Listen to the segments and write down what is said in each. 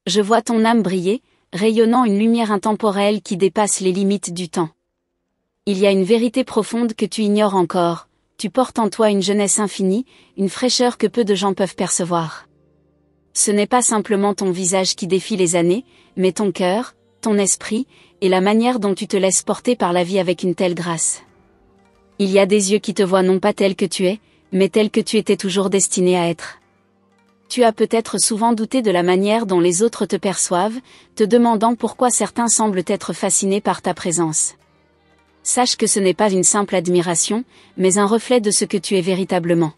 Je vois ton âme briller, rayonnant une lumière intemporelle qui dépasse les limites du temps. Il y a une vérité profonde que tu ignores encore, tu portes en toi une jeunesse infinie, une fraîcheur que peu de gens peuvent percevoir. Ce n'est pas simplement ton visage qui défie les années, mais ton cœur, ton esprit, et la manière dont tu te laisses porter par la vie avec une telle grâce. Il y a des yeux qui te voient non pas tel que tu es, mais tel que tu étais toujours destiné à être. Tu as peut-être souvent douté de la manière dont les autres te perçoivent, te demandant pourquoi certains semblent être fascinés par ta présence. Sache que ce n'est pas une simple admiration, mais un reflet de ce que tu es véritablement.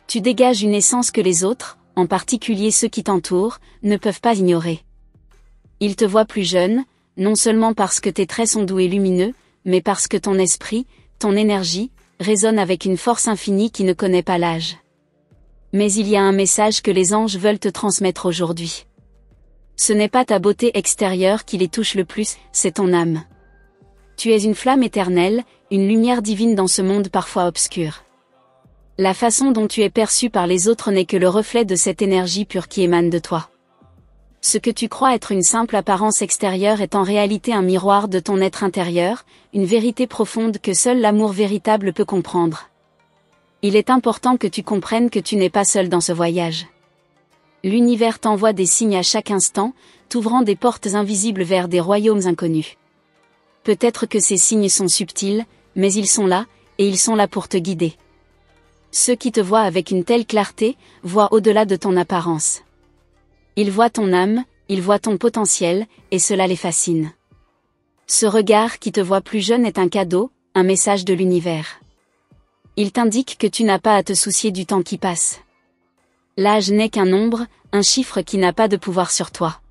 Tu dégages une essence que les autres, en particulier ceux qui t'entourent, ne peuvent pas ignorer. Ils te voient plus jeune, non seulement parce que tes traits sont doux et lumineux, mais parce que ton esprit, ton énergie, résonne avec une force infinie qui ne connaît pas l'âge. Mais il y a un message que les anges veulent te transmettre aujourd'hui. Ce n'est pas ta beauté extérieure qui les touche le plus, c'est ton âme. Tu es une flamme éternelle, une lumière divine dans ce monde parfois obscur. La façon dont tu es perçu par les autres n'est que le reflet de cette énergie pure qui émane de toi. Ce que tu crois être une simple apparence extérieure est en réalité un miroir de ton être intérieur, une vérité profonde que seul l'amour véritable peut comprendre. Il est important que tu comprennes que tu n'es pas seul dans ce voyage. L'univers t'envoie des signes à chaque instant, t'ouvrant des portes invisibles vers des royaumes inconnus. Peut-être que ces signes sont subtils, mais ils sont là, et ils sont là pour te guider. Ceux qui te voient avec une telle clarté, voient au-delà de ton apparence. Ils voient ton âme, ils voient ton potentiel, et cela les fascine. Ce regard qui te voit plus jeune est un cadeau, un message de l'univers. Il t'indique que tu n'as pas à te soucier du temps qui passe. L'âge n'est qu'un nombre, un chiffre qui n'a pas de pouvoir sur toi.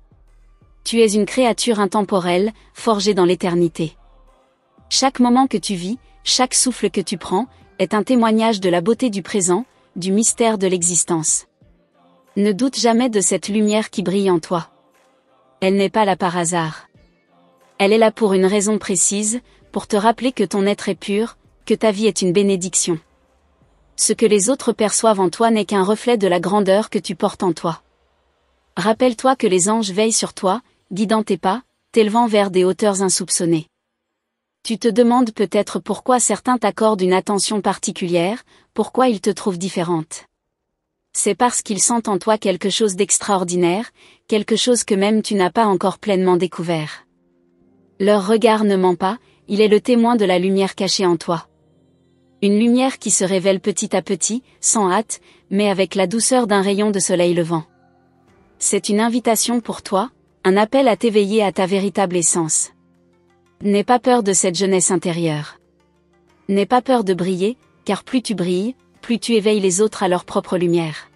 Tu es une créature intemporelle, forgée dans l'éternité. Chaque moment que tu vis, chaque souffle que tu prends, est un témoignage de la beauté du présent, du mystère de l'existence. Ne doute jamais de cette lumière qui brille en toi. Elle n'est pas là par hasard. Elle est là pour une raison précise, pour te rappeler que ton être est pur, que ta vie est une bénédiction. Ce que les autres perçoivent en toi n'est qu'un reflet de la grandeur que tu portes en toi. Rappelle-toi que les anges veillent sur toi, guidant tes pas, t'élevant vers des hauteurs insoupçonnées. Tu te demandes peut-être pourquoi certains t'accordent une attention particulière, pourquoi ils te trouvent différente. C'est parce qu'ils sentent en toi quelque chose d'extraordinaire, quelque chose que même tu n'as pas encore pleinement découvert. Leur regard ne ment pas, il est le témoin de la lumière cachée en toi. Une lumière qui se révèle petit à petit, sans hâte, mais avec la douceur d'un rayon de soleil levant. C'est une invitation pour toi, un appel à t'éveiller à ta véritable essence. N'aie pas peur de cette jeunesse intérieure. N'aie pas peur de briller, car plus tu brilles, plus tu éveilles les autres à leur propre lumière.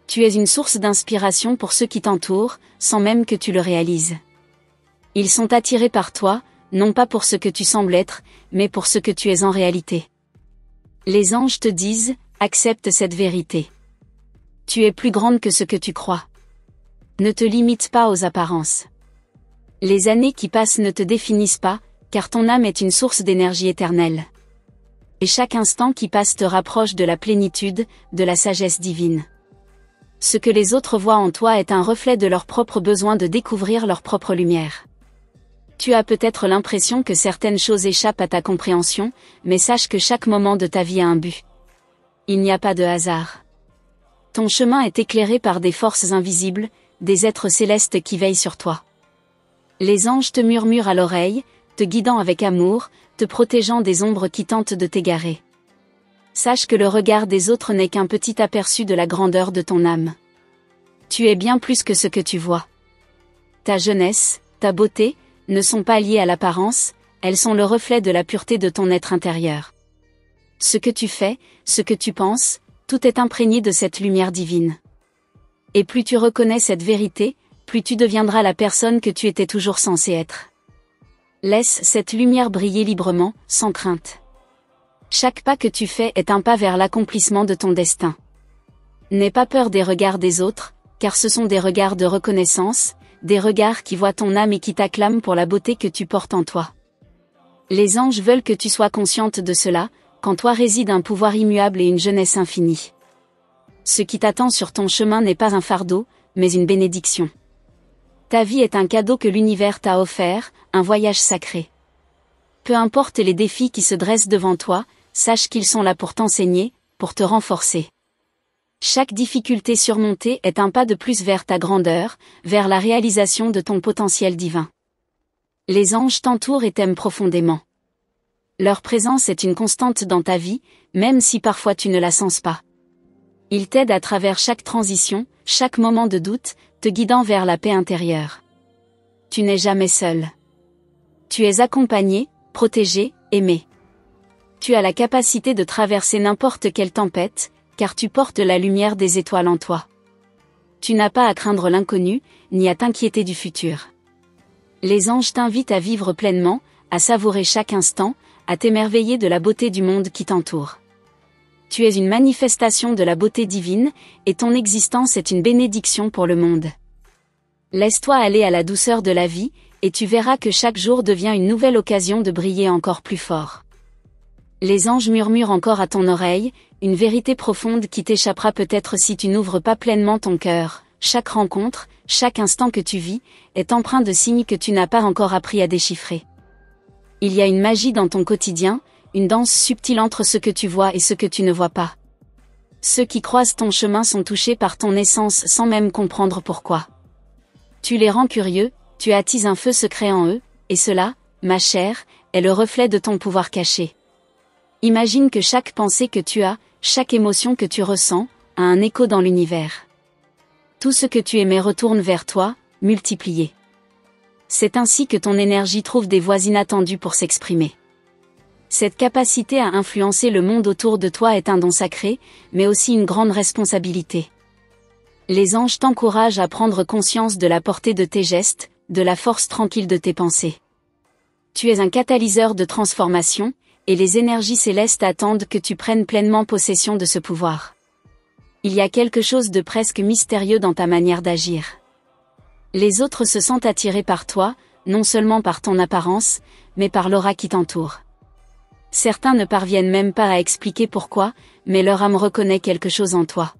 Tu es une source d'inspiration pour ceux qui t'entourent, sans même que tu le réalises. Ils sont attirés par toi, non pas pour ce que tu sembles être, mais pour ce que tu es en réalité. Les anges te disent, accepte cette vérité. Tu es plus grande que ce que tu crois. Ne te limite pas aux apparences. Les années qui passent ne te définissent pas, car ton âme est une source d'énergie éternelle. Et chaque instant qui passe te rapproche de la plénitude, de la sagesse divine. Ce que les autres voient en toi est un reflet de leur propre besoin de découvrir leur propre lumière. Tu as peut-être l'impression que certaines choses échappent à ta compréhension, mais sache que chaque moment de ta vie a un but. Il n'y a pas de hasard. Ton chemin est éclairé par des forces invisibles, des êtres célestes qui veillent sur toi. Les anges te murmurent à l'oreille, te guidant avec amour, te protégeant des ombres qui tentent de t'égarer. Sache que le regard des autres n'est qu'un petit aperçu de la grandeur de ton âme. Tu es bien plus que ce que tu vois. Ta jeunesse, ta beauté, ne sont pas liées à l'apparence, elles sont le reflet de la pureté de ton être intérieur. Ce que tu fais, ce que tu penses, tout est imprégné de cette lumière divine. Et plus tu reconnais cette vérité, plus tu deviendras la personne que tu étais toujours censé être. Laisse cette lumière briller librement, sans crainte. Chaque pas que tu fais est un pas vers l'accomplissement de ton destin. N'aie pas peur des regards des autres, car ce sont des regards de reconnaissance, des regards qui voient ton âme et qui t'acclament pour la beauté que tu portes en toi. Les anges veulent que tu sois consciente de cela, qu'en toi réside un pouvoir immuable et une jeunesse infinie. Ce qui t'attend sur ton chemin n'est pas un fardeau, mais une bénédiction. Ta vie est un cadeau que l'univers t'a offert, un voyage sacré. Peu importe les défis qui se dressent devant toi, sache qu'ils sont là pour t'enseigner, pour te renforcer. Chaque difficulté surmontée est un pas de plus vers ta grandeur, vers la réalisation de ton potentiel divin. Les anges t'entourent et t'aiment profondément. Leur présence est une constante dans ta vie, même si parfois tu ne la sens pas. Ils t'aident à travers chaque transition, chaque moment de doute, te guidant vers la paix intérieure. Tu n'es jamais seul. Tu es accompagné, protégé, aimé. Tu as la capacité de traverser n'importe quelle tempête, car tu portes la lumière des étoiles en toi. Tu n'as pas à craindre l'inconnu, ni à t'inquiéter du futur. Les anges t'invitent à vivre pleinement, à savourer chaque instant, à t'émerveiller de la beauté du monde qui t'entoure. Tu es une manifestation de la beauté divine, et ton existence est une bénédiction pour le monde. Laisse-toi aller à la douceur de la vie, et tu verras que chaque jour devient une nouvelle occasion de briller encore plus fort. Les anges murmurent encore à ton oreille, une vérité profonde qui t'échappera peut-être si tu n'ouvres pas pleinement ton cœur. Chaque rencontre, chaque instant que tu vis, est empreint de signes que tu n'as pas encore appris à déchiffrer. Il y a une magie dans ton quotidien, une danse subtile entre ce que tu vois et ce que tu ne vois pas. Ceux qui croisent ton chemin sont touchés par ton essence sans même comprendre pourquoi. Tu les rends curieux, tu attises un feu secret en eux, et cela, ma chère, est le reflet de ton pouvoir caché. Imagine que chaque pensée que tu as, chaque émotion que tu ressens, a un écho dans l'univers. Tout ce que tu émets retourne vers toi, multiplié. C'est ainsi que ton énergie trouve des voies inattendues pour s'exprimer. Cette capacité à influencer le monde autour de toi est un don sacré, mais aussi une grande responsabilité. Les anges t'encouragent à prendre conscience de la portée de tes gestes, de la force tranquille de tes pensées. Tu es un catalyseur de transformation, et les énergies célestes attendent que tu prennes pleinement possession de ce pouvoir. Il y a quelque chose de presque mystérieux dans ta manière d'agir. Les autres se sentent attirés par toi, non seulement par ton apparence, mais par l'aura qui t'entoure. Certains ne parviennent même pas à expliquer pourquoi, mais leur âme reconnaît quelque chose en toi.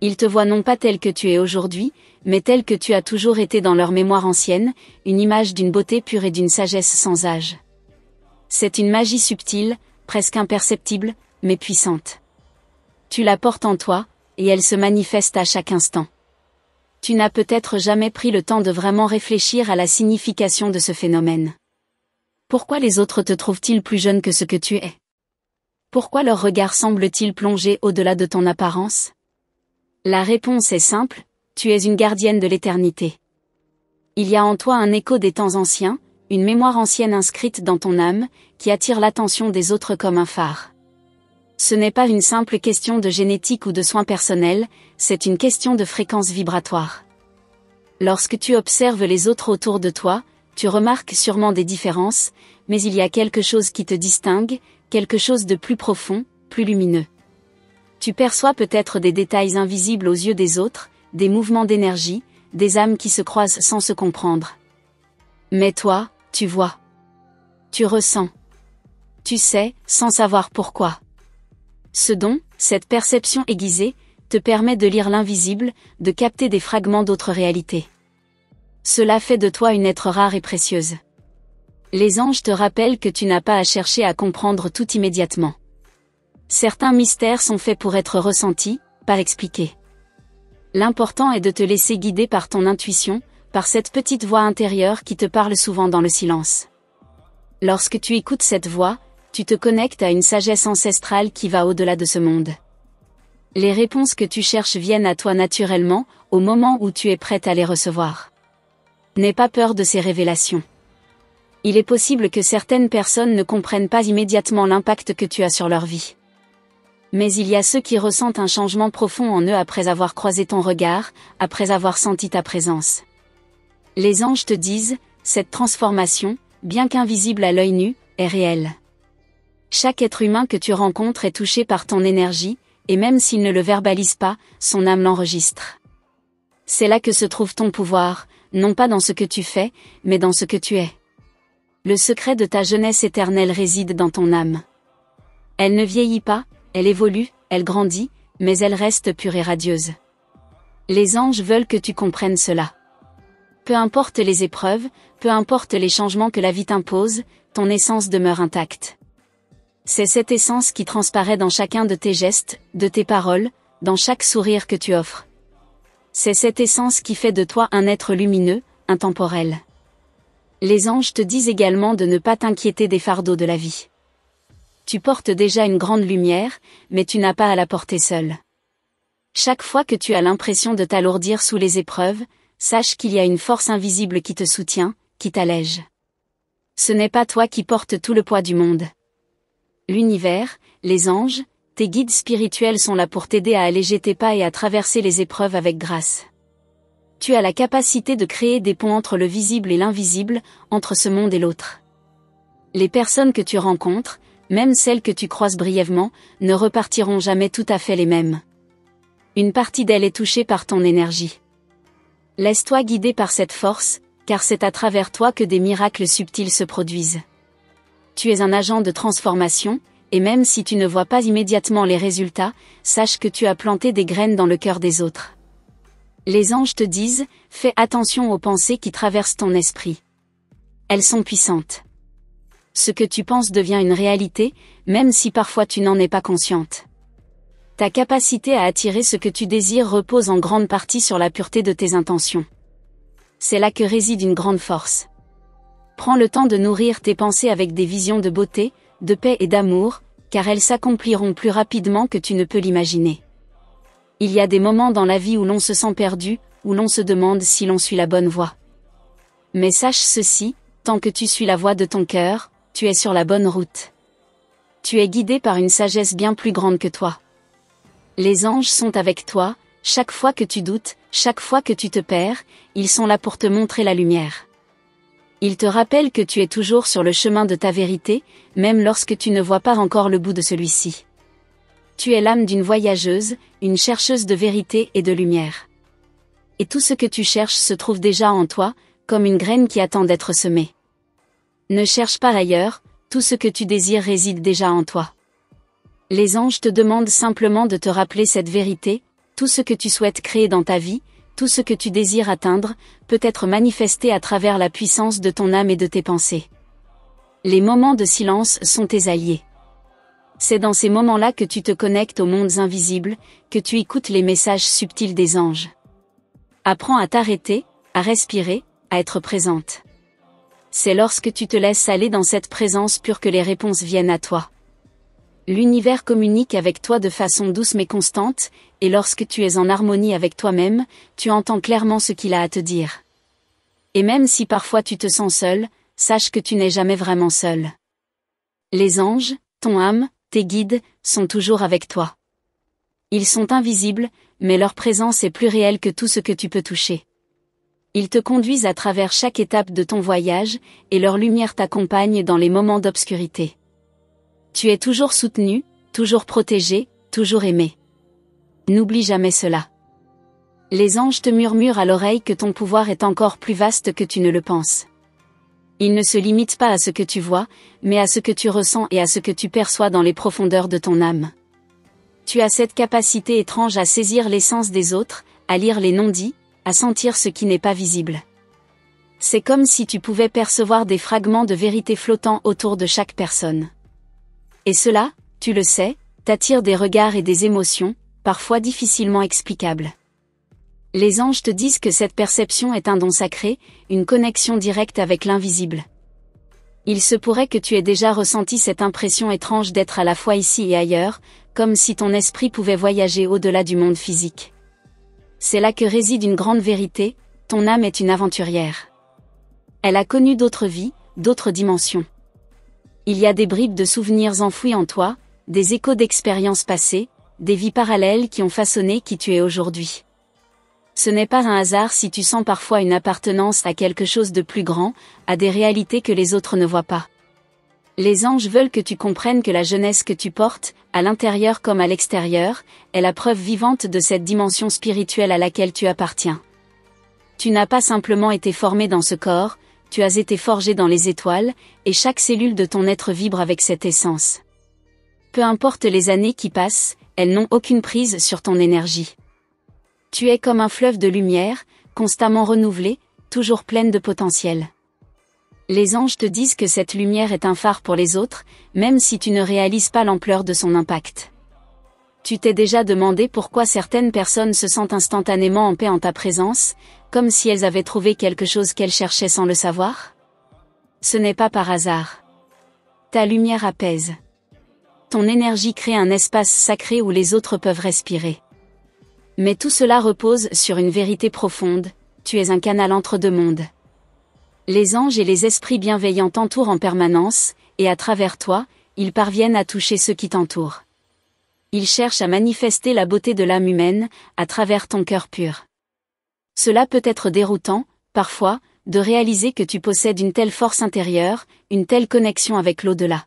Ils te voient non pas tel que tu es aujourd'hui, mais tel que tu as toujours été dans leur mémoire ancienne, une image d'une beauté pure et d'une sagesse sans âge. C'est une magie subtile, presque imperceptible, mais puissante. Tu la portes en toi, et elle se manifeste à chaque instant. Tu n'as peut-être jamais pris le temps de vraiment réfléchir à la signification de ce phénomène. Pourquoi les autres te trouvent-ils plus jeune que ce que tu es? Pourquoi leur regard semble-t-il plonger au-delà de ton apparence? La réponse est simple, tu es une gardienne de l'éternité. Il y a en toi un écho des temps anciens, une mémoire ancienne inscrite dans ton âme, qui attire l'attention des autres comme un phare. Ce n'est pas une simple question de génétique ou de soins personnels, c'est une question de fréquence vibratoire. Lorsque tu observes les autres autour de toi, tu remarques sûrement des différences, mais il y a quelque chose qui te distingue, quelque chose de plus profond, plus lumineux. Tu perçois peut-être des détails invisibles aux yeux des autres, des mouvements d'énergie, des âmes qui se croisent sans se comprendre. Mais toi, tu vois. Tu ressens. Tu sais, sans savoir pourquoi. Ce don, cette perception aiguisée, te permet de lire l'invisible, de capter des fragments d'autres réalités. Cela fait de toi une être rare et précieuse. Les anges te rappellent que tu n'as pas à chercher à comprendre tout immédiatement. Certains mystères sont faits pour être ressentis, pas expliqués. L'important est de te laisser guider par ton intuition, par cette petite voix intérieure qui te parle souvent dans le silence. Lorsque tu écoutes cette voix, tu te connectes à une sagesse ancestrale qui va au-delà de ce monde. Les réponses que tu cherches viennent à toi naturellement, au moment où tu es prête à les recevoir. N'aie pas peur de ces révélations. Il est possible que certaines personnes ne comprennent pas immédiatement l'impact que tu as sur leur vie. Mais il y a ceux qui ressentent un changement profond en eux après avoir croisé ton regard, après avoir senti ta présence. Les anges te disent, cette transformation, bien qu'invisible à l'œil nu, est réelle. Chaque être humain que tu rencontres est touché par ton énergie, et même s'il ne le verbalise pas, son âme l'enregistre. C'est là que se trouve ton pouvoir, non pas dans ce que tu fais, mais dans ce que tu es. Le secret de ta jeunesse éternelle réside dans ton âme. Elle ne vieillit pas, elle évolue, elle grandit, mais elle reste pure et radieuse. Les anges veulent que tu comprennes cela. Peu importe les épreuves, peu importe les changements que la vie t'impose, ton essence demeure intacte. C'est cette essence qui transparaît dans chacun de tes gestes, de tes paroles, dans chaque sourire que tu offres. C'est cette essence qui fait de toi un être lumineux, intemporel. Les anges te disent également de ne pas t'inquiéter des fardeaux de la vie. Tu portes déjà une grande lumière, mais tu n'as pas à la porter seule. Chaque fois que tu as l'impression de t'alourdir sous les épreuves, sache qu'il y a une force invisible qui te soutient, qui t'allège. Ce n'est pas toi qui portes tout le poids du monde. L'univers, les anges, tes guides spirituels sont là pour t'aider à alléger tes pas et à traverser les épreuves avec grâce. Tu as la capacité de créer des ponts entre le visible et l'invisible, entre ce monde et l'autre. Les personnes que tu rencontres, même celles que tu croises brièvement, ne repartiront jamais tout à fait les mêmes. Une partie d'elles est touchée par ton énergie. Laisse-toi guider par cette force, car c'est à travers toi que des miracles subtils se produisent. Tu es un agent de transformation, et même si tu ne vois pas immédiatement les résultats, sache que tu as planté des graines dans le cœur des autres. Les anges te disent, fais attention aux pensées qui traversent ton esprit. Elles sont puissantes. Ce que tu penses devient une réalité, même si parfois tu n'en es pas consciente. Ta capacité à attirer ce que tu désires repose en grande partie sur la pureté de tes intentions. C'est là que réside une grande force. Prends le temps de nourrir tes pensées avec des visions de beauté, de paix et d'amour, car elles s'accompliront plus rapidement que tu ne peux l'imaginer. Il y a des moments dans la vie où l'on se sent perdu, où l'on se demande si l'on suit la bonne voie. Mais sache ceci, tant que tu suis la voie de ton cœur, tu es sur la bonne route. Tu es guidé par une sagesse bien plus grande que toi. Les anges sont avec toi, chaque fois que tu doutes, chaque fois que tu te perds, ils sont là pour te montrer la lumière. Ils te rappellent que tu es toujours sur le chemin de ta vérité, même lorsque tu ne vois pas encore le bout de celui-ci. Tu es l'âme d'une voyageuse, une chercheuse de vérité et de lumière. Et tout ce que tu cherches se trouve déjà en toi, comme une graine qui attend d'être semée. Ne cherche pas ailleurs, tout ce que tu désires réside déjà en toi. Les anges te demandent simplement de te rappeler cette vérité, tout ce que tu souhaites créer dans ta vie, tout ce que tu désires atteindre, peut être manifesté à travers la puissance de ton âme et de tes pensées. Les moments de silence sont tes alliés. C'est dans ces moments-là que tu te connectes aux mondes invisibles, que tu écoutes les messages subtils des anges. Apprends à t'arrêter, à respirer, à être présente. C'est lorsque tu te laisses aller dans cette présence pure que les réponses viennent à toi. L'univers communique avec toi de façon douce mais constante, et lorsque tu es en harmonie avec toi-même, tu entends clairement ce qu'il a à te dire. Et même si parfois tu te sens seul, sache que tu n'es jamais vraiment seul. Les anges, ton âme, tes guides, sont toujours avec toi. Ils sont invisibles, mais leur présence est plus réelle que tout ce que tu peux toucher. Ils te conduisent à travers chaque étape de ton voyage, et leur lumière t'accompagne dans les moments d'obscurité. Tu es toujours soutenu, toujours protégé, toujours aimé. N'oublie jamais cela. Les anges te murmurent à l'oreille que ton pouvoir est encore plus vaste que tu ne le penses. Il ne se limite pas à ce que tu vois, mais à ce que tu ressens et à ce que tu perçois dans les profondeurs de ton âme. Tu as cette capacité étrange à saisir l'essence des autres, à lire les non-dits, à sentir ce qui n'est pas visible. C'est comme si tu pouvais percevoir des fragments de vérité flottant autour de chaque personne. Et cela, tu le sais, t'attire des regards et des émotions, parfois difficilement explicables. Les anges te disent que cette perception est un don sacré, une connexion directe avec l'invisible. Il se pourrait que tu aies déjà ressenti cette impression étrange d'être à la fois ici et ailleurs, comme si ton esprit pouvait voyager au-delà du monde physique. C'est là que réside une grande vérité, ton âme est une aventurière. Elle a connu d'autres vies, d'autres dimensions. Il y a des bribes de souvenirs enfouis en toi, des échos d'expériences passées, des vies parallèles qui ont façonné qui tu es aujourd'hui. Ce n'est pas un hasard si tu sens parfois une appartenance à quelque chose de plus grand, à des réalités que les autres ne voient pas. Les anges veulent que tu comprennes que la jeunesse que tu portes, à l'intérieur comme à l'extérieur, est la preuve vivante de cette dimension spirituelle à laquelle tu appartiens. Tu n'as pas simplement été formé dans ce corps, tu as été forgé dans les étoiles, et chaque cellule de ton être vibre avec cette essence. Peu importe les années qui passent, elles n'ont aucune prise sur ton énergie. Tu es comme un fleuve de lumière, constamment renouvelé, toujours pleine de potentiel. Les anges te disent que cette lumière est un phare pour les autres, même si tu ne réalises pas l'ampleur de son impact. Tu t'es déjà demandé pourquoi certaines personnes se sentent instantanément en paix en ta présence, comme si elles avaient trouvé quelque chose qu'elles cherchaient sans le savoir? Ce n'est pas par hasard. Ta lumière apaise. Ton énergie crée un espace sacré où les autres peuvent respirer. Mais tout cela repose sur une vérité profonde, tu es un canal entre deux mondes. Les anges et les esprits bienveillants t'entourent en permanence, et à travers toi, ils parviennent à toucher ceux qui t'entourent. Ils cherchent à manifester la beauté de l'âme humaine, à travers ton cœur pur. Cela peut être déroutant, parfois, de réaliser que tu possèdes une telle force intérieure, une telle connexion avec l'au-delà.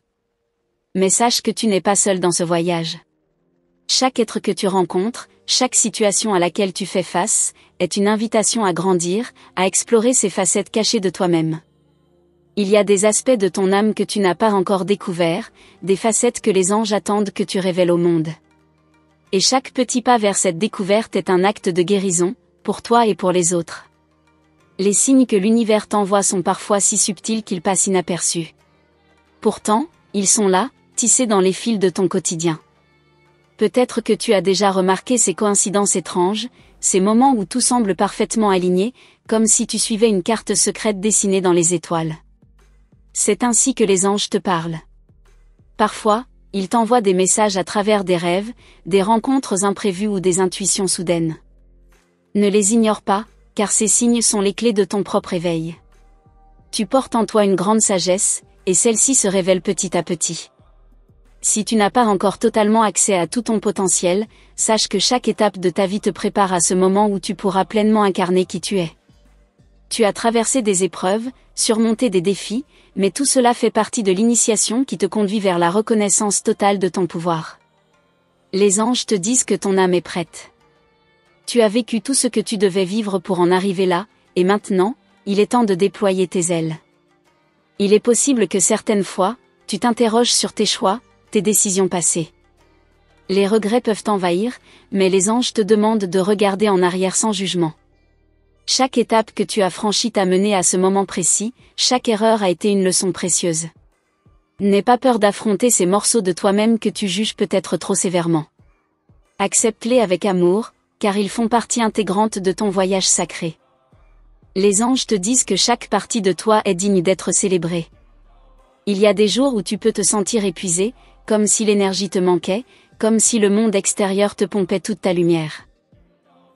Mais sache que tu n'es pas seul dans ce voyage. Chaque être que tu rencontres, chaque situation à laquelle tu fais face, est une invitation à grandir, à explorer ces facettes cachées de toi-même. Il y a des aspects de ton âme que tu n'as pas encore découverts, des facettes que les anges attendent que tu révèles au monde. Et chaque petit pas vers cette découverte est un acte de guérison, pour toi et pour les autres. Les signes que l'univers t'envoie sont parfois si subtils qu'ils passent inaperçus. Pourtant, ils sont là, tissés dans les fils de ton quotidien. Peut-être que tu as déjà remarqué ces coïncidences étranges, ces moments où tout semble parfaitement aligné, comme si tu suivais une carte secrète dessinée dans les étoiles. C'est ainsi que les anges te parlent. Parfois, ils t'envoient des messages à travers des rêves, des rencontres imprévues ou des intuitions soudaines. Ne les ignore pas, car ces signes sont les clés de ton propre éveil. Tu portes en toi une grande sagesse, et celle-ci se révèle petit à petit. Si tu n'as pas encore totalement accès à tout ton potentiel, sache que chaque étape de ta vie te prépare à ce moment où tu pourras pleinement incarner qui tu es. Tu as traversé des épreuves, surmonté des défis, mais tout cela fait partie de l'initiation qui te conduit vers la reconnaissance totale de ton pouvoir. Les anges te disent que ton âme est prête. Tu as vécu tout ce que tu devais vivre pour en arriver là, et maintenant, il est temps de déployer tes ailes. Il est possible que certaines fois, tu t'interroges sur tes choix, tes décisions passées. Les regrets peuvent t'envahir, mais les anges te demandent de regarder en arrière sans jugement. Chaque étape que tu as franchie t'a mené à ce moment précis, chaque erreur a été une leçon précieuse. N'aie pas peur d'affronter ces morceaux de toi-même que tu juges peut-être trop sévèrement. Accepte-les avec amour, car ils font partie intégrante de ton voyage sacré. Les anges te disent que chaque partie de toi est digne d'être célébrée. Il y a des jours où tu peux te sentir épuisé, comme si l'énergie te manquait, comme si le monde extérieur te pompait toute ta lumière.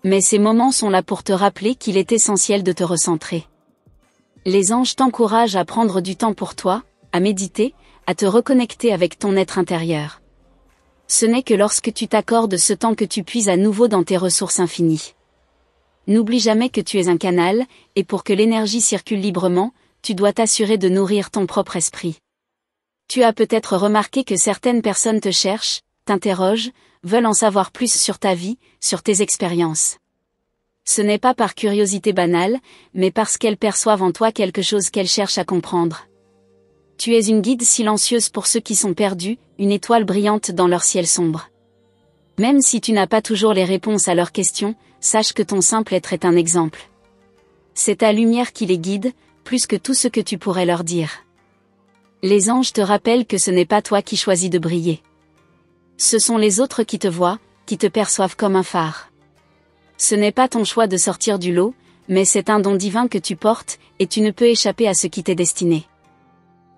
Mais ces moments sont là pour te rappeler qu'il est essentiel de te recentrer. Les anges t'encouragent à prendre du temps pour toi, à méditer, à te reconnecter avec ton être intérieur. Ce n'est que lorsque tu t'accordes ce temps que tu puises à nouveau dans tes ressources infinies. N'oublie jamais que tu es un canal, et pour que l'énergie circule librement, tu dois t'assurer de nourrir ton propre esprit. Tu as peut-être remarqué que certaines personnes te cherchent, t'interrogent, veulent en savoir plus sur ta vie, sur tes expériences. Ce n'est pas par curiosité banale, mais parce qu'elles perçoivent en toi quelque chose qu'elles cherchent à comprendre. Tu es une guide silencieuse pour ceux qui sont perdus, une étoile brillante dans leur ciel sombre. Même si tu n'as pas toujours les réponses à leurs questions, sache que ton simple être est un exemple. C'est ta lumière qui les guide, plus que tout ce que tu pourrais leur dire. Les anges te rappellent que ce n'est pas toi qui choisis de briller. Ce sont les autres qui te voient, qui te perçoivent comme un phare. Ce n'est pas ton choix de sortir du lot, mais c'est un don divin que tu portes, et tu ne peux échapper à ce qui t'est destiné.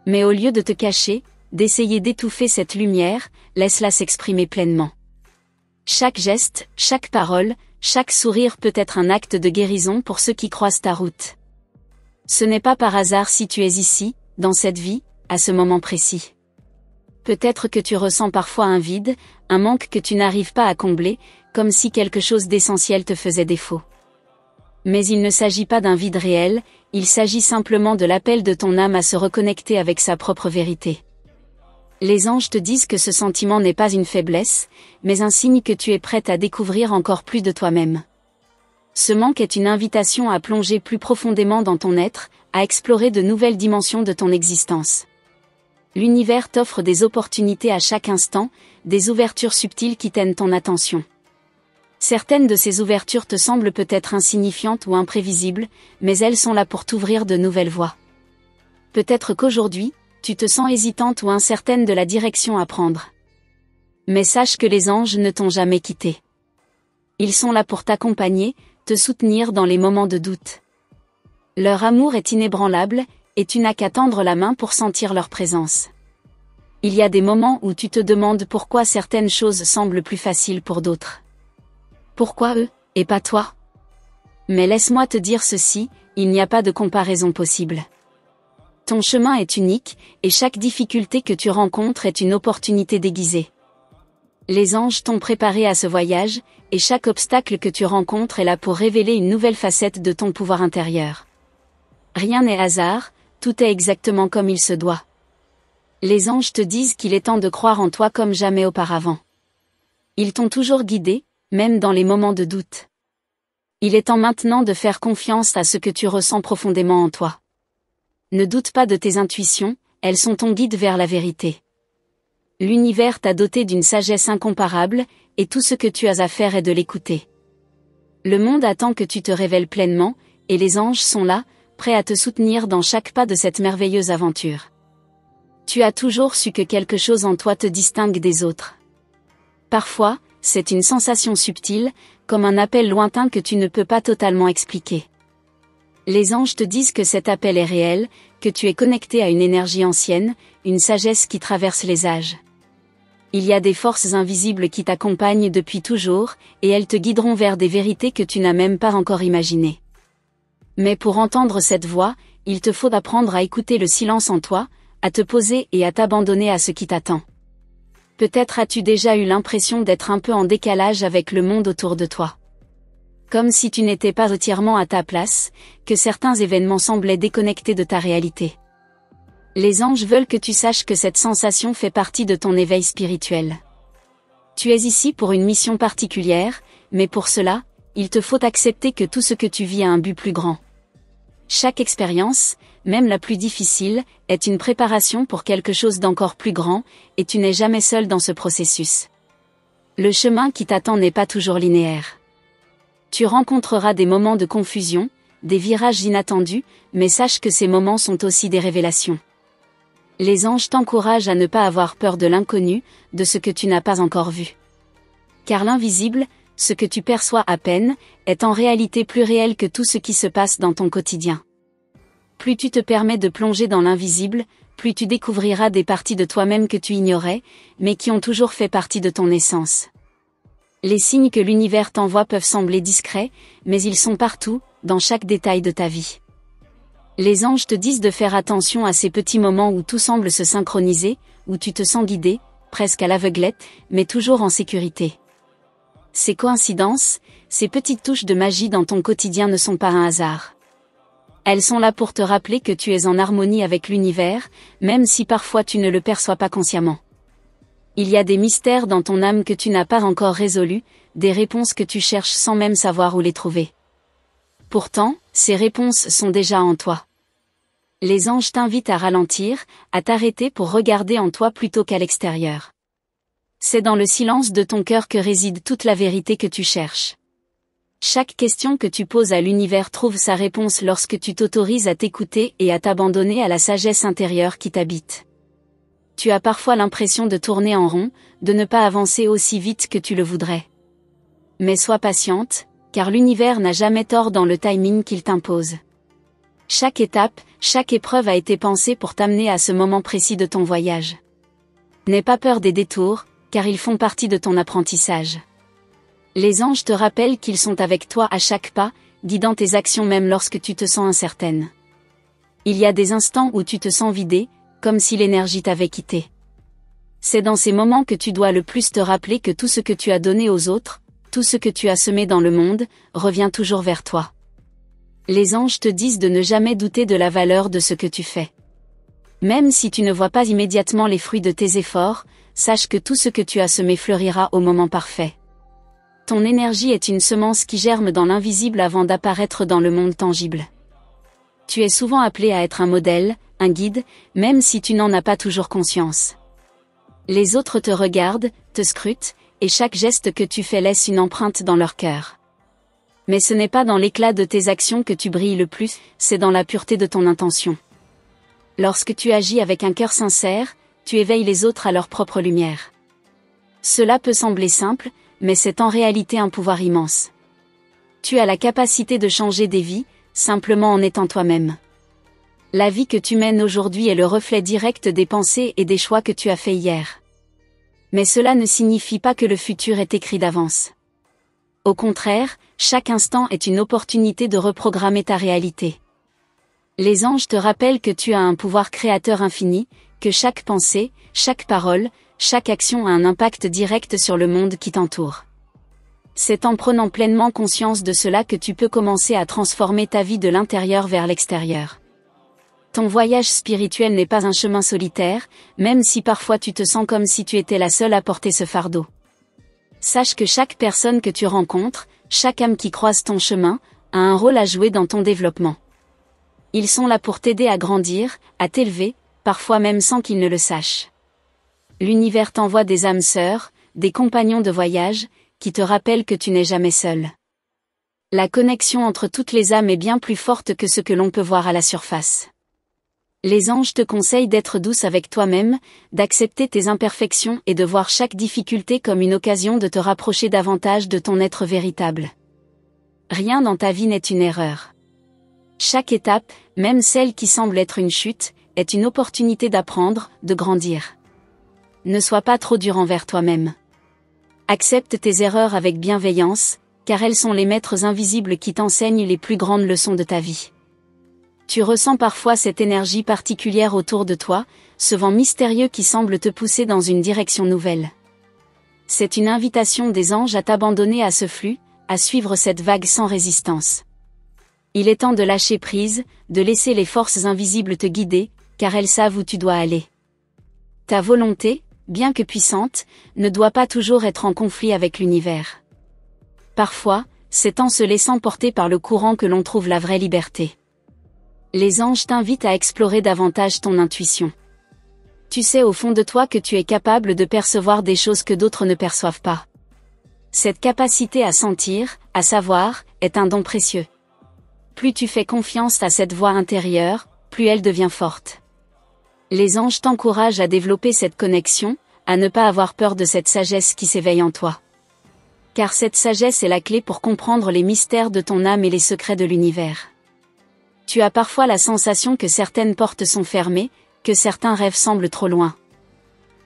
Mais au lieu de te cacher, d'essayer d'étouffer cette lumière, laisse-la s'exprimer pleinement. Chaque geste, chaque parole, chaque sourire peut être un acte de guérison pour ceux qui croisent ta route. Ce n'est pas par hasard si tu es ici, dans cette vie, à ce moment précis. Peut-être que tu ressens parfois un vide, un manque que tu n'arrives pas à combler, comme si quelque chose d'essentiel te faisait défaut. Mais il ne s'agit pas d'un vide réel, il s'agit simplement de l'appel de ton âme à se reconnecter avec sa propre vérité. Les anges te disent que ce sentiment n'est pas une faiblesse, mais un signe que tu es prête à découvrir encore plus de toi-même. Ce manque est une invitation à plonger plus profondément dans ton être, à explorer de nouvelles dimensions de ton existence. L'univers t'offre des opportunités à chaque instant, des ouvertures subtiles qui tiennent ton attention. Certaines de ces ouvertures te semblent peut-être insignifiantes ou imprévisibles, mais elles sont là pour t'ouvrir de nouvelles voies. Peut-être qu'aujourd'hui, tu te sens hésitante ou incertaine de la direction à prendre. Mais sache que les anges ne t'ont jamais quitté. Ils sont là pour t'accompagner, te soutenir dans les moments de doute. Leur amour est inébranlable, et tu n'as qu'à tendre la main pour sentir leur présence. Il y a des moments où tu te demandes pourquoi certaines choses semblent plus faciles pour d'autres. Pourquoi eux, et pas toi? Mais laisse-moi te dire ceci, il n'y a pas de comparaison possible. Ton chemin est unique, et chaque difficulté que tu rencontres est une opportunité déguisée. Les anges t'ont préparé à ce voyage, et chaque obstacle que tu rencontres est là pour révéler une nouvelle facette de ton pouvoir intérieur. Rien n'est hasard, tout est exactement comme il se doit. Les anges te disent qu'il est temps de croire en toi comme jamais auparavant. Ils t'ont toujours guidé, même dans les moments de doute. Il est temps maintenant de faire confiance à ce que tu ressens profondément en toi. Ne doute pas de tes intuitions, elles sont ton guide vers la vérité. L'univers t'a doté d'une sagesse incomparable, et tout ce que tu as à faire est de l'écouter. Le monde attend que tu te révèles pleinement, et les anges sont là, prêts à te soutenir dans chaque pas de cette merveilleuse aventure. Tu as toujours su que quelque chose en toi te distingue des autres. Parfois, c'est une sensation subtile, comme un appel lointain que tu ne peux pas totalement expliquer. Les anges te disent que cet appel est réel, que tu es connecté à une énergie ancienne, une sagesse qui traverse les âges. Il y a des forces invisibles qui t'accompagnent depuis toujours, et elles te guideront vers des vérités que tu n'as même pas encore imaginées. Mais pour entendre cette voix, il te faut apprendre à écouter le silence en toi, à te poser et à t'abandonner à ce qui t'attend. Peut-être as-tu déjà eu l'impression d'être un peu en décalage avec le monde autour de toi. Comme si tu n'étais pas entièrement à ta place, que certains événements semblaient déconnectés de ta réalité. Les anges veulent que tu saches que cette sensation fait partie de ton éveil spirituel. Tu es ici pour une mission particulière, mais pour cela, il te faut accepter que tout ce que tu vis a un but plus grand. Chaque expérience, même la plus difficile, est une préparation pour quelque chose d'encore plus grand, et tu n'es jamais seul dans ce processus. Le chemin qui t'attend n'est pas toujours linéaire. Tu rencontreras des moments de confusion, des virages inattendus, mais sache que ces moments sont aussi des révélations. Les anges t'encouragent à ne pas avoir peur de l'inconnu, de ce que tu n'as pas encore vu. Car l'invisible, ce que tu perçois à peine, est en réalité plus réel que tout ce qui se passe dans ton quotidien. Plus tu te permets de plonger dans l'invisible, plus tu découvriras des parties de toi-même que tu ignorais, mais qui ont toujours fait partie de ton essence. Les signes que l'univers t'envoie peuvent sembler discrets, mais ils sont partout, dans chaque détail de ta vie. Les anges te disent de faire attention à ces petits moments où tout semble se synchroniser, où tu te sens guidé, presque à l'aveuglette, mais toujours en sécurité. Ces coïncidences, ces petites touches de magie dans ton quotidien ne sont pas un hasard. Elles sont là pour te rappeler que tu es en harmonie avec l'univers, même si parfois tu ne le perçois pas consciemment. Il y a des mystères dans ton âme que tu n'as pas encore résolus, des réponses que tu cherches sans même savoir où les trouver. Pourtant, ces réponses sont déjà en toi. Les anges t'invitent à ralentir, à t'arrêter pour regarder en toi plutôt qu'à l'extérieur. C'est dans le silence de ton cœur que réside toute la vérité que tu cherches. Chaque question que tu poses à l'univers trouve sa réponse lorsque tu t'autorises à t'écouter et à t'abandonner à la sagesse intérieure qui t'habite. Tu as parfois l'impression de tourner en rond, de ne pas avancer aussi vite que tu le voudrais. Mais sois patiente, car l'univers n'a jamais tort dans le timing qu'il t'impose. Chaque étape, chaque épreuve a été pensée pour t'amener à ce moment précis de ton voyage. N'aie pas peur des détours, car ils font partie de ton apprentissage. Les anges te rappellent qu'ils sont avec toi à chaque pas, guidant tes actions même lorsque tu te sens incertaine. Il y a des instants où tu te sens vidé, comme si l'énergie t'avait quitté. C'est dans ces moments que tu dois le plus te rappeler que tout ce que tu as donné aux autres, tout ce que tu as semé dans le monde, revient toujours vers toi. Les anges te disent de ne jamais douter de la valeur de ce que tu fais. Même si tu ne vois pas immédiatement les fruits de tes efforts, sache que tout ce que tu as semé fleurira au moment parfait. Ton énergie est une semence qui germe dans l'invisible avant d'apparaître dans le monde tangible. Tu es souvent appelé à être un modèle, un guide, même si tu n'en as pas toujours conscience. Les autres te regardent, te scrutent, et chaque geste que tu fais laisse une empreinte dans leur cœur. Mais ce n'est pas dans l'éclat de tes actions que tu brilles le plus, c'est dans la pureté de ton intention. Lorsque tu agis avec un cœur sincère, tu éveilles les autres à leur propre lumière. Cela peut sembler simple, mais c'est en réalité un pouvoir immense. Tu as la capacité de changer des vies, simplement en étant toi-même. La vie que tu mènes aujourd'hui est le reflet direct des pensées et des choix que tu as faits hier. Mais cela ne signifie pas que le futur est écrit d'avance. Au contraire, chaque instant est une opportunité de reprogrammer ta réalité. Les anges te rappellent que tu as un pouvoir créateur infini, que chaque pensée, chaque parole, chaque action a un impact direct sur le monde qui t'entoure. C'est en prenant pleinement conscience de cela que tu peux commencer à transformer ta vie de l'intérieur vers l'extérieur. Ton voyage spirituel n'est pas un chemin solitaire, même si parfois tu te sens comme si tu étais la seule à porter ce fardeau. Sache que chaque personne que tu rencontres, chaque âme qui croise ton chemin, a un rôle à jouer dans ton développement. Ils sont là pour t'aider à grandir, à t'élever, parfois même sans qu'ils ne le sachent. L'univers t'envoie des âmes sœurs, des compagnons de voyage, qui te rappellent que tu n'es jamais seul. La connexion entre toutes les âmes est bien plus forte que ce que l'on peut voir à la surface. Les anges te conseillent d'être douce avec toi-même, d'accepter tes imperfections et de voir chaque difficulté comme une occasion de te rapprocher davantage de ton être véritable. Rien dans ta vie n'est une erreur. Chaque étape, même celle qui semble être une chute, est une opportunité d'apprendre, de grandir. Ne sois pas trop dur envers toi-même. Accepte tes erreurs avec bienveillance, car elles sont les maîtres invisibles qui t'enseignent les plus grandes leçons de ta vie. Tu ressens parfois cette énergie particulière autour de toi, ce vent mystérieux qui semble te pousser dans une direction nouvelle. C'est une invitation des anges à t'abandonner à ce flux, à suivre cette vague sans résistance. Il est temps de lâcher prise, de laisser les forces invisibles te guider, car elles savent où tu dois aller. Ta volonté, bien que puissante, ne doit pas toujours être en conflit avec l'univers. Parfois, c'est en se laissant porter par le courant que l'on trouve la vraie liberté. Les anges t'invitent à explorer davantage ton intuition. Tu sais au fond de toi que tu es capable de percevoir des choses que d'autres ne perçoivent pas. Cette capacité à sentir, à savoir, est un don précieux. Plus tu fais confiance à cette voix intérieure, plus elle devient forte. Les anges t'encouragent à développer cette connexion, à ne pas avoir peur de cette sagesse qui s'éveille en toi. Car cette sagesse est la clé pour comprendre les mystères de ton âme et les secrets de l'univers. Tu as parfois la sensation que certaines portes sont fermées, que certains rêves semblent trop loin.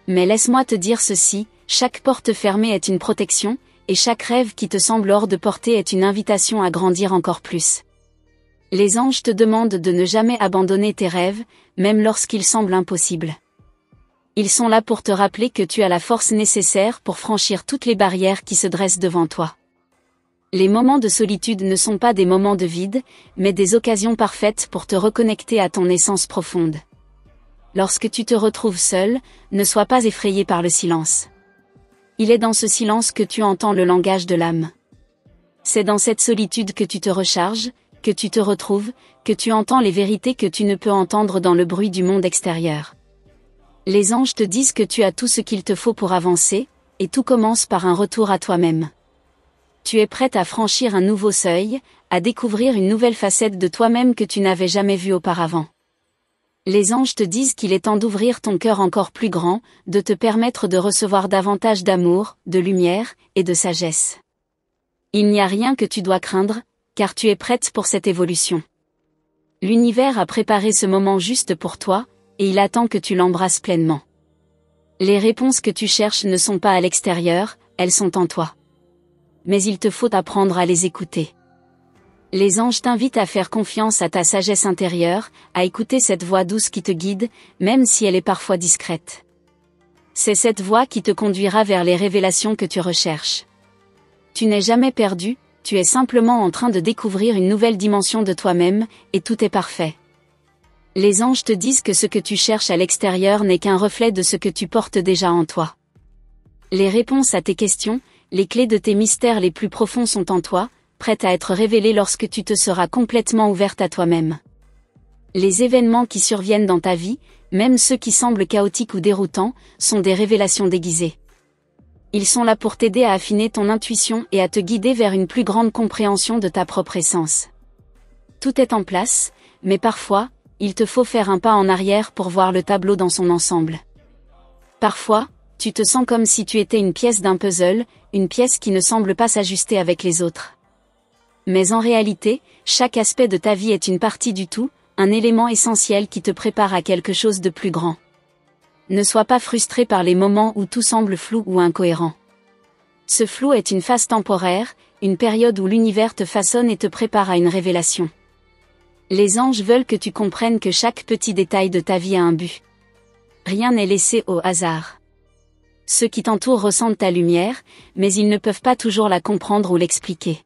Mais laisse-moi te dire ceci, chaque porte fermée est une protection, et chaque rêve qui te semble hors de portée est une invitation à grandir encore plus. Les anges te demandent de ne jamais abandonner tes rêves, même lorsqu'ils semblent impossibles. Ils sont là pour te rappeler que tu as la force nécessaire pour franchir toutes les barrières qui se dressent devant toi. Les moments de solitude ne sont pas des moments de vide, mais des occasions parfaites pour te reconnecter à ton essence profonde. Lorsque tu te retrouves seul, ne sois pas effrayé par le silence. Il est dans ce silence que tu entends le langage de l'âme. C'est dans cette solitude que tu te recharges, que tu te retrouves, que tu entends les vérités que tu ne peux entendre dans le bruit du monde extérieur. Les anges te disent que tu as tout ce qu'il te faut pour avancer, et tout commence par un retour à toi-même. Tu es prête à franchir un nouveau seuil, à découvrir une nouvelle facette de toi-même que tu n'avais jamais vue auparavant. Les anges te disent qu'il est temps d'ouvrir ton cœur encore plus grand, de te permettre de recevoir davantage d'amour, de lumière, et de sagesse. Il n'y a rien que tu dois craindre, car tu es prête pour cette évolution. L'univers a préparé ce moment juste pour toi, et il attend que tu l'embrasses pleinement. Les réponses que tu cherches ne sont pas à l'extérieur, elles sont en toi. Mais il te faut apprendre à les écouter. Les anges t'invitent à faire confiance à ta sagesse intérieure, à écouter cette voix douce qui te guide, même si elle est parfois discrète. C'est cette voix qui te conduira vers les révélations que tu recherches. Tu n'es jamais perdu, tu es simplement en train de découvrir une nouvelle dimension de toi-même, et tout est parfait. Les anges te disent que ce que tu cherches à l'extérieur n'est qu'un reflet de ce que tu portes déjà en toi. Les réponses à tes questions, les clés de tes mystères les plus profonds sont en toi, prêtes à être révélées lorsque tu te seras complètement ouverte à toi-même. Les événements qui surviennent dans ta vie, même ceux qui semblent chaotiques ou déroutants, sont des révélations déguisées. Ils sont là pour t'aider à affiner ton intuition et à te guider vers une plus grande compréhension de ta propre essence. Tout est en place, mais parfois, il te faut faire un pas en arrière pour voir le tableau dans son ensemble. Parfois, tu te sens comme si tu étais une pièce d'un puzzle, une pièce qui ne semble pas s'ajuster avec les autres. Mais en réalité, chaque aspect de ta vie est une partie du tout, un élément essentiel qui te prépare à quelque chose de plus grand. Ne sois pas frustré par les moments où tout semble flou ou incohérent. Ce flou est une phase temporaire, une période où l'univers te façonne et te prépare à une révélation. Les anges veulent que tu comprennes que chaque petit détail de ta vie a un but. Rien n'est laissé au hasard. Ceux qui t'entourent ressentent ta lumière, mais ils ne peuvent pas toujours la comprendre ou l'expliquer.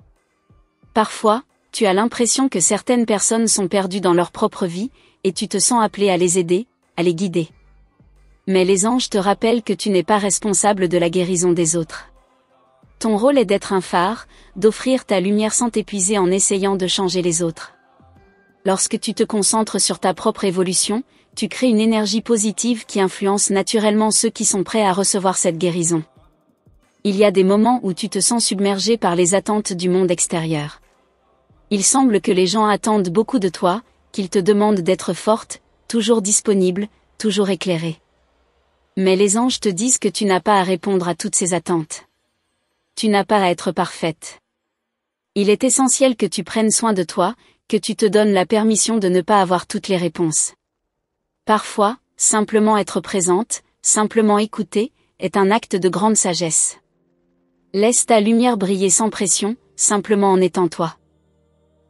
Parfois, tu as l'impression que certaines personnes sont perdues dans leur propre vie, et tu te sens appelé à les aider, à les guider. Mais les anges te rappellent que tu n'es pas responsable de la guérison des autres. Ton rôle est d'être un phare, d'offrir ta lumière sans t'épuiser en essayant de changer les autres. Lorsque tu te concentres sur ta propre évolution, tu crées une énergie positive qui influence naturellement ceux qui sont prêts à recevoir cette guérison. Il y a des moments où tu te sens submergé par les attentes du monde extérieur. Il semble que les gens attendent beaucoup de toi, qu'ils te demandent d'être forte, toujours disponible, toujours éclairée. Mais les anges te disent que tu n'as pas à répondre à toutes ces attentes. Tu n'as pas à être parfaite. Il est essentiel que tu prennes soin de toi, que tu te donnes la permission de ne pas avoir toutes les réponses. Parfois, simplement être présente, simplement écouter, est un acte de grande sagesse. Laisse ta lumière briller sans pression, simplement en étant toi.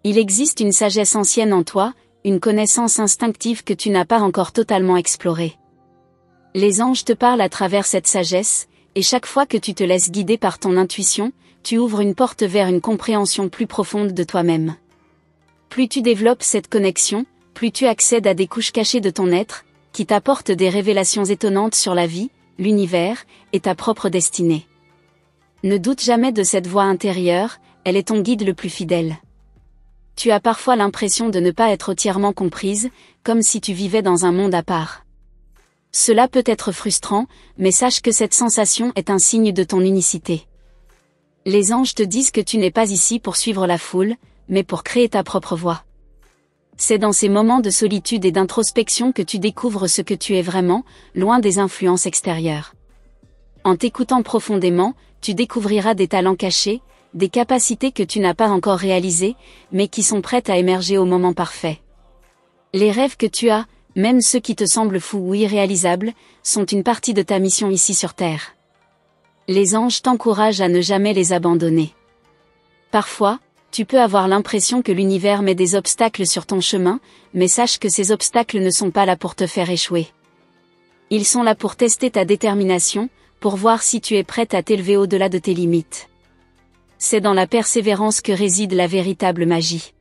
Il existe une sagesse ancienne en toi, une connaissance instinctive que tu n'as pas encore totalement explorée. Les anges te parlent à travers cette sagesse, et chaque fois que tu te laisses guider par ton intuition, tu ouvres une porte vers une compréhension plus profonde de toi-même. Plus tu développes cette connexion, plus tu accèdes à des couches cachées de ton être, qui t'apportent des révélations étonnantes sur la vie, l'univers, et ta propre destinée. Ne doute jamais de cette voix intérieure, elle est ton guide le plus fidèle. Tu as parfois l'impression de ne pas être entièrement comprise, comme si tu vivais dans un monde à part. Cela peut être frustrant, mais sache que cette sensation est un signe de ton unicité. Les anges te disent que tu n'es pas ici pour suivre la foule, mais pour créer ta propre voie. C'est dans ces moments de solitude et d'introspection que tu découvres ce que tu es vraiment, loin des influences extérieures. En t'écoutant profondément, tu découvriras des talents cachés, des capacités que tu n'as pas encore réalisées, mais qui sont prêtes à émerger au moment parfait. Les rêves que tu as, même ceux qui te semblent fous ou irréalisables, sont une partie de ta mission ici sur Terre. Les anges t'encouragent à ne jamais les abandonner. Parfois, tu peux avoir l'impression que l'univers met des obstacles sur ton chemin, mais sache que ces obstacles ne sont pas là pour te faire échouer. Ils sont là pour tester ta détermination, pour voir si tu es prête à t'élever au-delà de tes limites. C'est dans la persévérance que réside la véritable magie.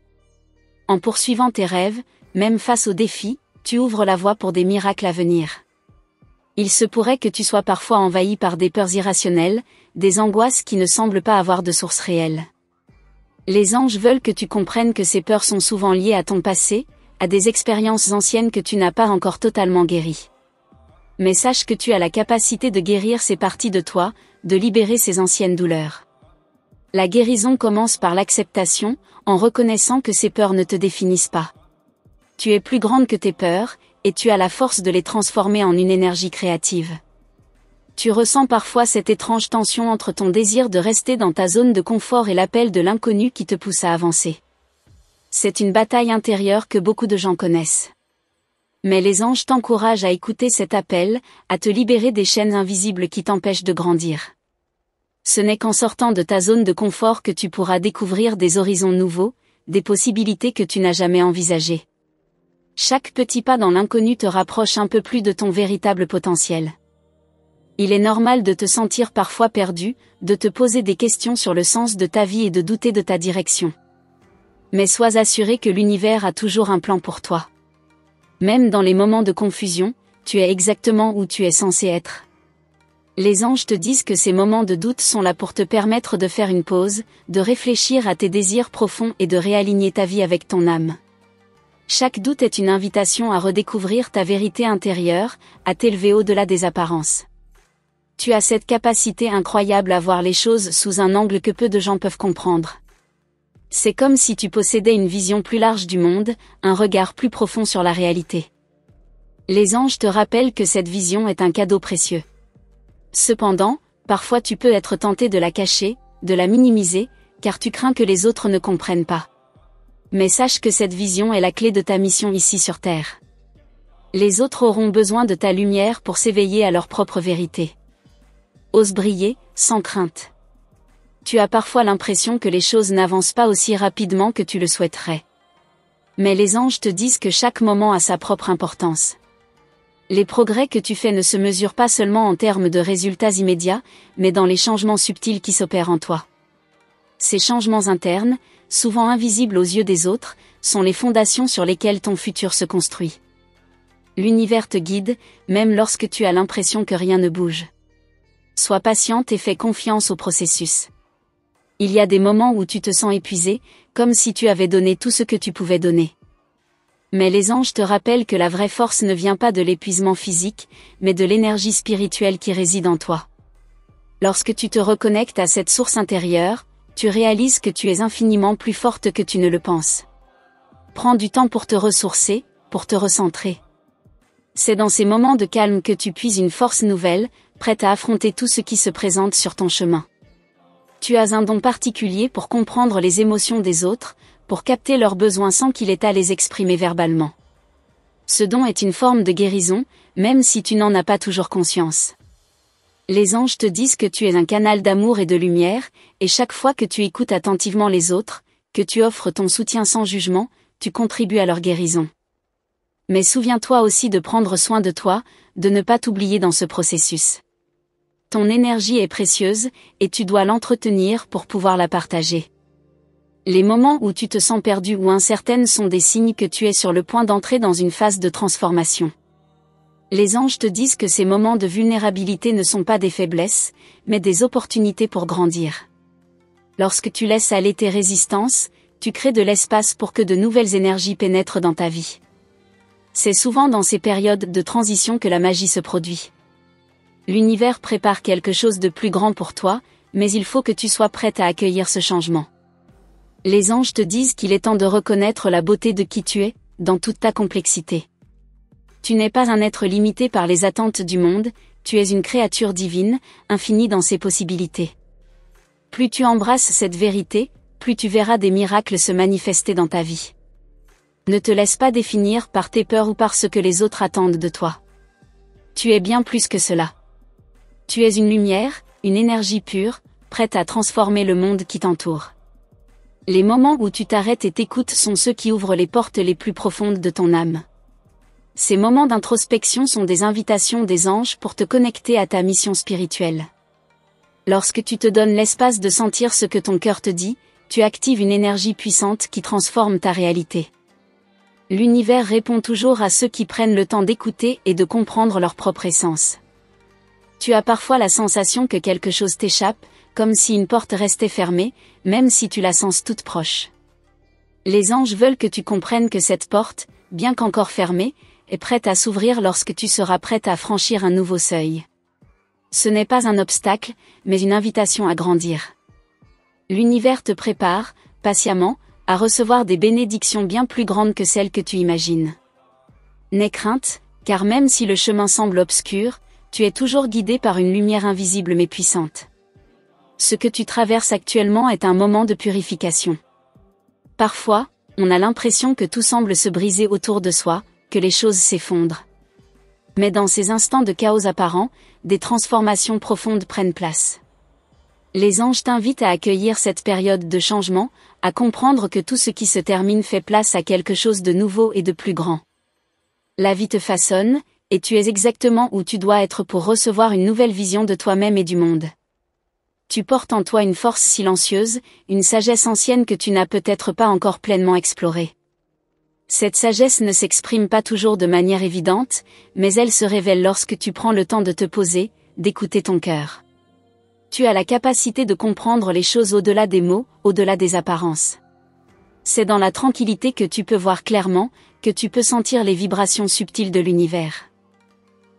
En poursuivant tes rêves, même face aux défis, tu ouvres la voie pour des miracles à venir. Il se pourrait que tu sois parfois envahi par des peurs irrationnelles, des angoisses qui ne semblent pas avoir de source réelle. Les anges veulent que tu comprennes que ces peurs sont souvent liées à ton passé, à des expériences anciennes que tu n'as pas encore totalement guéries. Mais sache que tu as la capacité de guérir ces parties de toi, de libérer ces anciennes douleurs. La guérison commence par l'acceptation, en reconnaissant que ces peurs ne te définissent pas. Tu es plus grande que tes peurs, et tu as la force de les transformer en une énergie créative. Tu ressens parfois cette étrange tension entre ton désir de rester dans ta zone de confort et l'appel de l'inconnu qui te pousse à avancer. C'est une bataille intérieure que beaucoup de gens connaissent. Mais les anges t'encouragent à écouter cet appel, à te libérer des chaînes invisibles qui t'empêchent de grandir. Ce n'est qu'en sortant de ta zone de confort que tu pourras découvrir des horizons nouveaux, des possibilités que tu n'as jamais envisagées. Chaque petit pas dans l'inconnu te rapproche un peu plus de ton véritable potentiel. Il est normal de te sentir parfois perdu, de te poser des questions sur le sens de ta vie et de douter de ta direction. Mais sois assuré que l'univers a toujours un plan pour toi. Même dans les moments de confusion, tu es exactement où tu es censé être. Les anges te disent que ces moments de doute sont là pour te permettre de faire une pause, de réfléchir à tes désirs profonds et de réaligner ta vie avec ton âme. Chaque doute est une invitation à redécouvrir ta vérité intérieure, à t'élever au-delà des apparences. Tu as cette capacité incroyable à voir les choses sous un angle que peu de gens peuvent comprendre. C'est comme si tu possédais une vision plus large du monde, un regard plus profond sur la réalité. Les anges te rappellent que cette vision est un cadeau précieux. Cependant, parfois tu peux être tenté de la cacher, de la minimiser, car tu crains que les autres ne comprennent pas. Mais sache que cette vision est la clé de ta mission ici sur Terre. Les autres auront besoin de ta lumière pour s'éveiller à leur propre vérité. Ose briller, sans crainte. Tu as parfois l'impression que les choses n'avancent pas aussi rapidement que tu le souhaiterais. Mais les anges te disent que chaque moment a sa propre importance. Les progrès que tu fais ne se mesurent pas seulement en termes de résultats immédiats, mais dans les changements subtils qui s'opèrent en toi. Ces changements internes, souvent invisibles aux yeux des autres, sont les fondations sur lesquelles ton futur se construit. L'univers te guide, même lorsque tu as l'impression que rien ne bouge. Sois patiente et fais confiance au processus. Il y a des moments où tu te sens épuisé, comme si tu avais donné tout ce que tu pouvais donner. Mais les anges te rappellent que la vraie force ne vient pas de l'épuisement physique, mais de l'énergie spirituelle qui réside en toi. Lorsque tu te reconnectes à cette source intérieure, tu réalises que tu es infiniment plus forte que tu ne le penses. Prends du temps pour te ressourcer, pour te recentrer. C'est dans ces moments de calme que tu puises une force nouvelle, prête à affronter tout ce qui se présente sur ton chemin. Tu as un don particulier pour comprendre les émotions des autres, pour capter leurs besoins sans qu'il ait à les exprimer verbalement. Ce don est une forme de guérison, même si tu n'en as pas toujours conscience. Les anges te disent que tu es un canal d'amour et de lumière, et chaque fois que tu écoutes attentivement les autres, que tu offres ton soutien sans jugement, tu contribues à leur guérison. Mais souviens-toi aussi de prendre soin de toi, de ne pas t'oublier dans ce processus. Ton énergie est précieuse, et tu dois l'entretenir pour pouvoir la partager. Les moments où tu te sens perdu ou incertaine sont des signes que tu es sur le point d'entrer dans une phase de transformation. Les anges te disent que ces moments de vulnérabilité ne sont pas des faiblesses, mais des opportunités pour grandir. Lorsque tu laisses aller tes résistances, tu crées de l'espace pour que de nouvelles énergies pénètrent dans ta vie. C'est souvent dans ces périodes de transition que la magie se produit. L'univers prépare quelque chose de plus grand pour toi, mais il faut que tu sois prête à accueillir ce changement. Les anges te disent qu'il est temps de reconnaître la beauté de qui tu es, dans toute ta complexité. Tu n'es pas un être limité par les attentes du monde, tu es une créature divine, infinie dans ses possibilités. Plus tu embrasses cette vérité, plus tu verras des miracles se manifester dans ta vie. Ne te laisse pas définir par tes peurs ou par ce que les autres attendent de toi. Tu es bien plus que cela. Tu es une lumière, une énergie pure, prête à transformer le monde qui t'entoure. Les moments où tu t'arrêtes et t'écoutes sont ceux qui ouvrent les portes les plus profondes de ton âme. Ces moments d'introspection sont des invitations des anges pour te connecter à ta mission spirituelle. Lorsque tu te donnes l'espace de sentir ce que ton cœur te dit, tu actives une énergie puissante qui transforme ta réalité. L'univers répond toujours à ceux qui prennent le temps d'écouter et de comprendre leur propre essence. Tu as parfois la sensation que quelque chose t'échappe, comme si une porte restait fermée, même si tu la sens toute proche. Les anges veulent que tu comprennes que cette porte, bien qu'encore fermée, est prête à s'ouvrir lorsque tu seras prête à franchir un nouveau seuil. Ce n'est pas un obstacle, mais une invitation à grandir. L'univers te prépare, patiemment, à recevoir des bénédictions bien plus grandes que celles que tu imagines. N'aie crainte, car même si le chemin semble obscur, tu es toujours guidé par une lumière invisible mais puissante. Ce que tu traverses actuellement est un moment de purification. Parfois, on a l'impression que tout semble se briser autour de soi, que les choses s'effondrent. Mais dans ces instants de chaos apparent, des transformations profondes prennent place. Les anges t'invitent à accueillir cette période de changement, à comprendre que tout ce qui se termine fait place à quelque chose de nouveau et de plus grand. La vie te façonne, et tu es exactement où tu dois être pour recevoir une nouvelle vision de toi-même et du monde. Tu portes en toi une force silencieuse, une sagesse ancienne que tu n'as peut-être pas encore pleinement explorée. Cette sagesse ne s'exprime pas toujours de manière évidente, mais elle se révèle lorsque tu prends le temps de te poser, d'écouter ton cœur. Tu as la capacité de comprendre les choses au-delà des mots, au-delà des apparences. C'est dans la tranquillité que tu peux voir clairement, que tu peux sentir les vibrations subtiles de l'univers.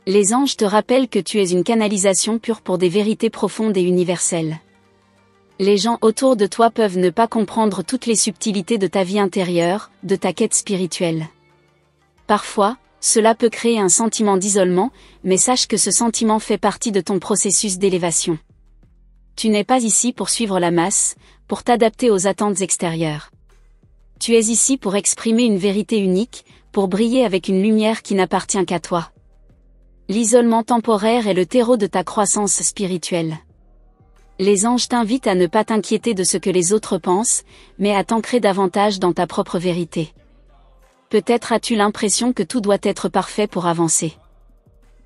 Les anges te rappellent que tu es une canalisation pure pour des vérités profondes et universelles. Les gens autour de toi peuvent ne pas comprendre toutes les subtilités de ta vie intérieure, de ta quête spirituelle. Parfois, cela peut créer un sentiment d'isolement, mais sache que ce sentiment fait partie de ton processus d'élévation. Tu n'es pas ici pour suivre la masse, pour t'adapter aux attentes extérieures. Tu es ici pour exprimer une vérité unique, pour briller avec une lumière qui n'appartient qu'à toi. L'isolement temporaire est le terreau de ta croissance spirituelle. Les anges t'invitent à ne pas t'inquiéter de ce que les autres pensent, mais à t'ancrer davantage dans ta propre vérité. Peut-être as-tu l'impression que tout doit être parfait pour avancer.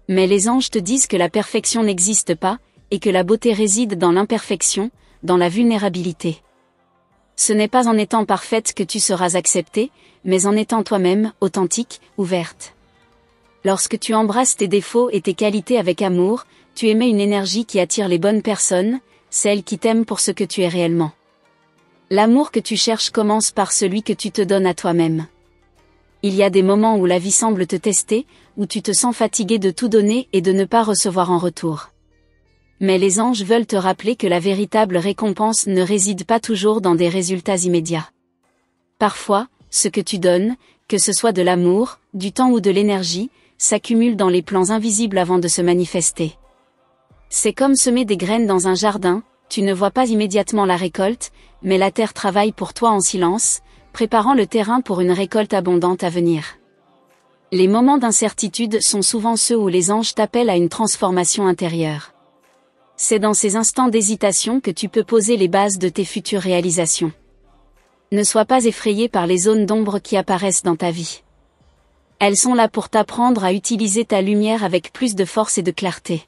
Mais les anges te disent que la perfection n'existe pas, et que la beauté réside dans l'imperfection, dans la vulnérabilité. Ce n'est pas en étant parfaite que tu seras acceptée, mais en étant toi-même, authentique, ouverte. Lorsque tu embrasses tes défauts et tes qualités avec amour, tu émets une énergie qui attire les bonnes personnes, celles qui t'aiment pour ce que tu es réellement. L'amour que tu cherches commence par celui que tu te donnes à toi-même. Il y a des moments où la vie semble te tester, où tu te sens fatigué de tout donner et de ne pas recevoir en retour. Mais les anges veulent te rappeler que la véritable récompense ne réside pas toujours dans des résultats immédiats. Parfois, ce que tu donnes, que ce soit de l'amour, du temps ou de l'énergie, s'accumule dans les plans invisibles avant de se manifester. C'est comme semer des graines dans un jardin, tu ne vois pas immédiatement la récolte, mais la terre travaille pour toi en silence, préparant le terrain pour une récolte abondante à venir. Les moments d'incertitude sont souvent ceux où les anges t'appellent à une transformation intérieure. C'est dans ces instants d'hésitation que tu peux poser les bases de tes futures réalisations. Ne sois pas effrayé par les zones d'ombre qui apparaissent dans ta vie. Elles sont là pour t'apprendre à utiliser ta lumière avec plus de force et de clarté.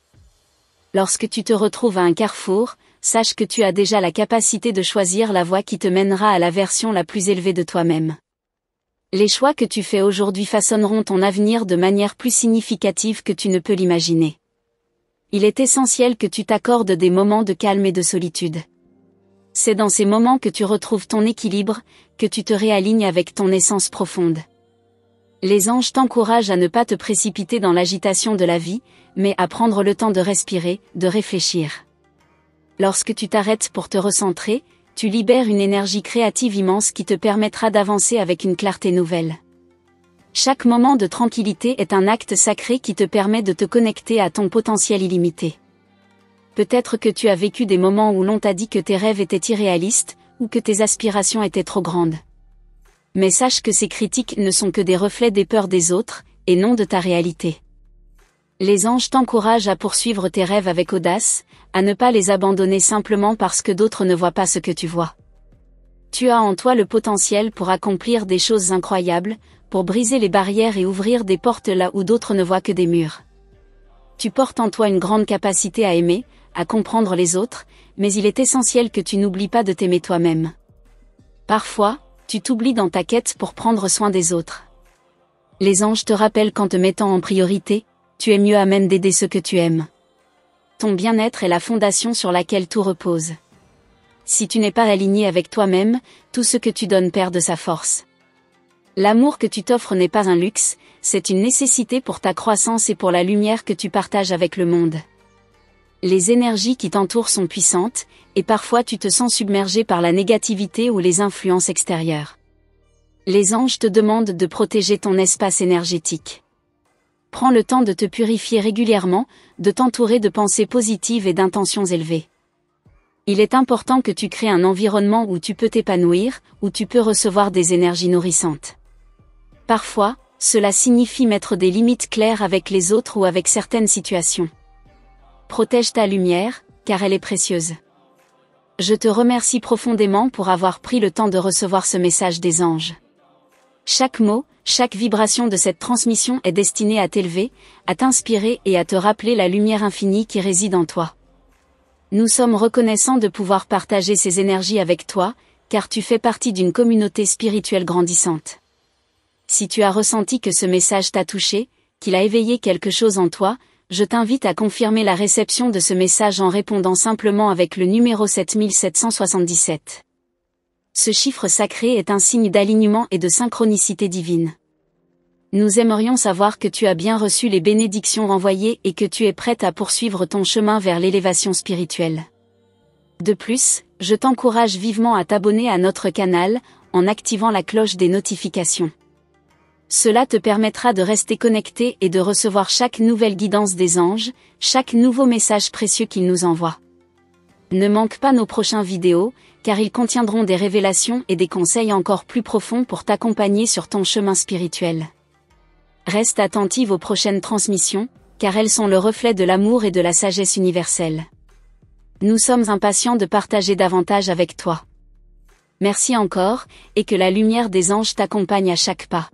Lorsque tu te retrouves à un carrefour, sache que tu as déjà la capacité de choisir la voie qui te mènera à la version la plus élevée de toi-même. Les choix que tu fais aujourd'hui façonneront ton avenir de manière plus significative que tu ne peux l'imaginer. Il est essentiel que tu t'accordes des moments de calme et de solitude. C'est dans ces moments que tu retrouves ton équilibre, que tu te réalignes avec ton essence profonde. Les anges t'encouragent à ne pas te précipiter dans l'agitation de la vie, mais à prendre le temps de respirer, de réfléchir. Lorsque tu t'arrêtes pour te recentrer, tu libères une énergie créative immense qui te permettra d'avancer avec une clarté nouvelle. Chaque moment de tranquillité est un acte sacré qui te permet de te connecter à ton potentiel illimité. Peut-être que tu as vécu des moments où l'on t'a dit que tes rêves étaient irréalistes, ou que tes aspirations étaient trop grandes. Mais sache que ces critiques ne sont que des reflets des peurs des autres, et non de ta réalité. Les anges t'encouragent à poursuivre tes rêves avec audace, à ne pas les abandonner simplement parce que d'autres ne voient pas ce que tu vois. Tu as en toi le potentiel pour accomplir des choses incroyables, pour briser les barrières et ouvrir des portes là où d'autres ne voient que des murs. Tu portes en toi une grande capacité à aimer, à comprendre les autres, mais il est essentiel que tu n'oublies pas de t'aimer toi-même. Parfois, tu t'oublies dans ta quête pour prendre soin des autres. Les anges te rappellent qu'en te mettant en priorité, tu es mieux à même d'aider ceux que tu aimes. Ton bien-être est la fondation sur laquelle tout repose. Si tu n'es pas aligné avec toi-même, tout ce que tu donnes perd de sa force. L'amour que tu t'offres n'est pas un luxe, c'est une nécessité pour ta croissance et pour la lumière que tu partages avec le monde. Les énergies qui t'entourent sont puissantes, et parfois tu te sens submergé par la négativité ou les influences extérieures. Les anges te demandent de protéger ton espace énergétique. Prends le temps de te purifier régulièrement, de t'entourer de pensées positives et d'intentions élevées. Il est important que tu crées un environnement où tu peux t'épanouir, où tu peux recevoir des énergies nourrissantes. Parfois, cela signifie mettre des limites claires avec les autres ou avec certaines situations. Protège ta lumière, car elle est précieuse. Je te remercie profondément pour avoir pris le temps de recevoir ce message des anges. Chaque mot, chaque vibration de cette transmission est destinée à t'élever, à t'inspirer et à te rappeler la lumière infinie qui réside en toi. Nous sommes reconnaissants de pouvoir partager ces énergies avec toi, car tu fais partie d'une communauté spirituelle grandissante. Si tu as ressenti que ce message t'a touché, qu'il a éveillé quelque chose en toi, je t'invite à confirmer la réception de ce message en répondant simplement avec le numéro 7777. Ce chiffre sacré est un signe d'alignement et de synchronicité divine. Nous aimerions savoir que tu as bien reçu les bénédictions envoyées et que tu es prête à poursuivre ton chemin vers l'élévation spirituelle. De plus, je t'encourage vivement à t'abonner à notre canal, en activant la cloche des notifications. Cela te permettra de rester connecté et de recevoir chaque nouvelle guidance des anges, chaque nouveau message précieux qu'ils nous envoient. Ne manque pas nos prochains vidéos, car ils contiendront des révélations et des conseils encore plus profonds pour t'accompagner sur ton chemin spirituel. Reste attentive aux prochaines transmissions, car elles sont le reflet de l'amour et de la sagesse universelle. Nous sommes impatients de partager davantage avec toi. Merci encore, et que la lumière des anges t'accompagne à chaque pas.